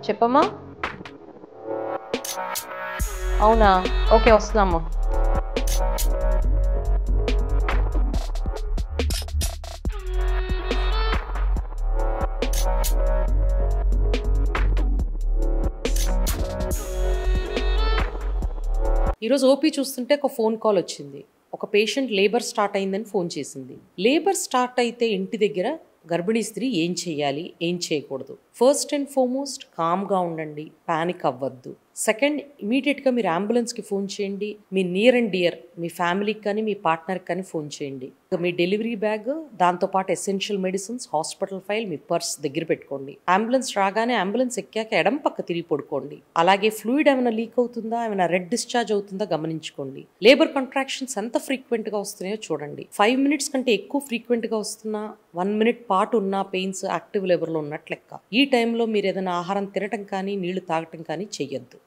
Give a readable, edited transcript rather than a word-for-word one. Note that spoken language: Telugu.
చెప్పమ్మా. అవునా, ఓకే వస్తున్నామ్మా. ఈరోజు ఓపీ చూస్తుంటే ఒక ఫోన్ కాల్ వచ్చింది. ఒక పేషెంట్ లేబర్ స్టార్ట్ అయిందని ఫోన్ చేసింది. లేబర్ స్టార్ట్ అయితే ఇంటి దగ్గర గర్భిణీ స్త్రీ ఏం చేయాలి, ఏం చేయకూడదు? ఫస్ట్ అండ్ ఫార్మోస్ట్ కామ్గా ఉండండి, పానిక్ అవ్వద్దు. సెకండ్, ఇమీడియట్గా మీరు అంబులెన్స్కి ఫోన్ చేయండి. మీ నియర్ అండ్ డియర్ మీ ఫ్యామిలీకి కానీ మీ పార్ట్నర్కి కానీ ఫోన్ చేయండి. మీ డెలివరీ బ్యాగ్, దాంతోపాటు ఎసెన్షియల్ మెడిసిన్స్, హాస్పిటల్ ఫైల్, మీ పర్స్ దగ్గర పెట్టుకోండి. అంబులెన్స్ రాగానే అంబులెన్స్ ఎక్కాక ఎడం పక్క తిరిగి పడుకోండి. అలాగే ఫ్లూయిడ్ ఏమైనా లీక్ అవుతుందా, ఏమైనా రెడ్ డిశ్చార్జ్ అవుతుందా గమనించుకోండి. లేబర్ కాంట్రాక్షన్స్ ఎంత ఫ్రీక్వెంట్గా వస్తున్నాయో చూడండి. 5 minutes కంటే ఎక్కువ ఫ్రీక్వెంట్గా వస్తున్నా, 1 minute పాటు ఉన్న పెయిన్స్ యాక్టివ్ లేబర్లో ఉన్నట్లు లెక్క. ఈ టైంలో మీరు ఏదైనా ఆహారం తినటం కానీ నీళ్లు తాగటం కానీ చెయ్యొద్దు.